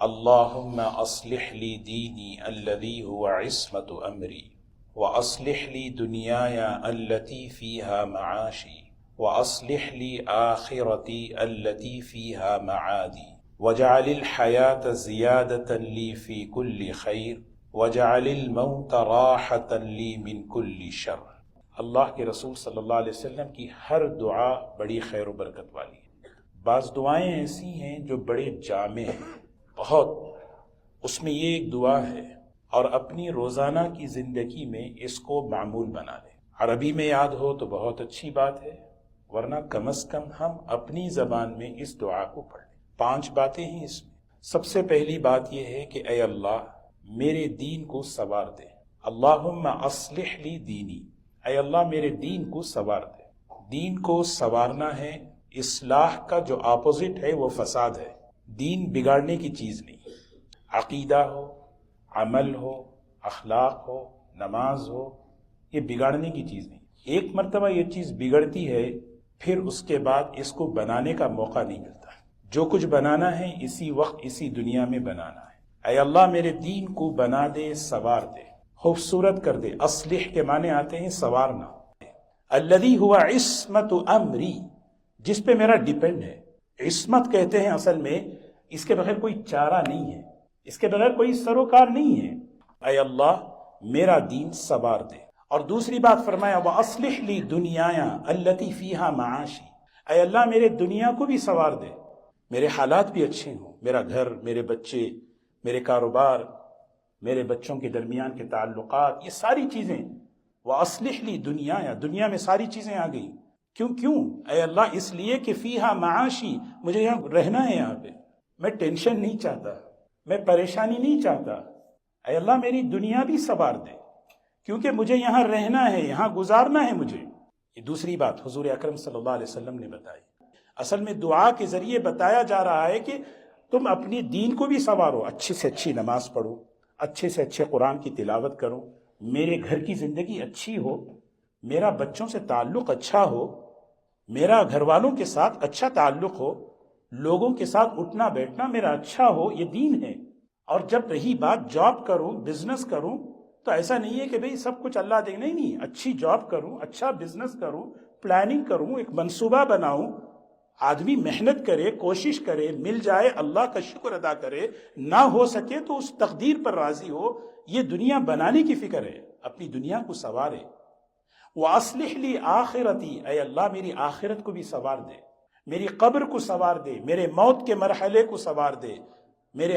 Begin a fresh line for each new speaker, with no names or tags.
اللہم اصلح لی دینی الذی هو عصمت امری واصلح لی دنیایا التي فیہا معاشی واصلح لی آخرتی التي فیہا معادی واجعل الحیاة زیادة لی فی کل خیر واجعل الموت راحة لی من کل شر۔ اللہ کے رسول صلی اللہ علیہ وسلم کی ہر دعا بڑی خیر و برکت والی ہے۔ بعض دعائیں ایسی ہیں جو بڑے جامع ہیں بہت، اس میں یہ ایک دعا ہے، اور اپنی روزانہ کی زندگی میں اس کو معمول بنا لیں۔ عربی میں یاد ہو تو بہت اچھی بات ہے، ورنہ کم از کم ہم اپنی زبان میں اس دعا کو پڑھ لیں۔ 5 باتیں ہیں اس میں۔ سب سے پہلی بات یہ ہے کہ اے اللہ میرے دین کو سنوار دے۔ اللہم اصلح لی دینی، اے اللہ میرے دین کو سنوار دے۔ دین کو سنوارنا ہے، اصلاح کا جو اپوزٹ ہے وہ فساد ہے۔ دین بگاڑنے کی چیز نہیں، عقیدہ ہو، عمل ہو، اخلاق ہو، نماز ہو، یہ بگاڑنے کی چیز نہیں۔ ایک مرتبہ یہ چیز بگڑتی ہے پھر اس کے بعد اس کو بنانے کا موقع نہیں ملتا۔ جو کچھ بنانا ہے اسی وقت اسی دنیا میں بنانا ہے۔ اے اللہ میرے دین کو بنا دے، سنوار دے، خوبصورت کر دے۔ اصلح کے معنی آتے ہیں سنوارنا۔ الذی ہوا عصمت امری، جس پہ میرا ڈیپینڈ ہے۔ عصمت کہتے ہیں اصل میں اس کے بغیر کوئی چارہ نہیں ہے، اس کے بغیر کوئی سروکار نہیں ہے۔ اے اللہ میرا دین سنوار دے۔ اور دوسری بات فرمایا وَأَصْلِحْ لِي دُنْيَايَ الَّتِي فِيهَا مَعَاشِي، اے اللہ میرے دنیا کو بھی سنوار دے، میرے حالات بھی اچھے ہوں، میرا گھر، میرے بچے، میرے کاروبار، میرے بچوں کے درمیان کے تعلقات، یہ ساری چیزیں۔ وَأَصْلِحْ لِي دُنْيَايَ، دنیا میں ساری چیزیں آ گئی۔ کیوں اے اللہ؟ اس لیے کہ فیہا معاشی، مجھے یہاں رہنا ہے، یہاں پہ میں ٹینشن نہیں چاہتا، میں پریشانی نہیں چاہتا۔ اے اللہ میری دنیا بھی سنوار دے، کیونکہ مجھے یہاں رہنا ہے، یہاں گزارنا ہے مجھے۔ یہ دوسری بات حضور اکرم صلی اللہ علیہ وسلم نے بتائی۔ اصل میں دعا کے ذریعے بتایا جا رہا ہے کہ تم اپنی دین کو بھی سنوارو، اچھی سے اچھی نماز پڑھو، اچھے سے اچھے قرآن کی تلاوت کرو، میرے گھر کی زندگی اچھی ہو، میرا بچوں سے تعلق اچھا ہو، میرا گھر والوں کے ساتھ اچھا تعلق ہو، لوگوں کے ساتھ اٹھنا بیٹھنا میرا اچھا ہو، یہ دین ہے۔ اور جب رہی بات جاب کروں، بزنس کروں، تو ایسا نہیں ہے کہ بھئی سب کچھ اللہ دے، نہیں، اچھی جاب کروں، اچھا بزنس کروں، پلاننگ کروں، ایک منصوبہ بناؤں، آدمی محنت کرے، کوشش کرے، مل جائے اللہ کا شکر ادا کرے، نہ ہو سکے تو اس تقدیر پر راضی ہو۔ یہ دنیا بنانے کی فکر ہے، اپنی دنیا کو سنوارے۔ وَأَصْلِحْ لِي آخِرَتِي، اے اللہ میری آخرت کو بھی سنوار دے، میری قبر کو سنوار دے، میرے موت کے مرحلے کو سنوار دے،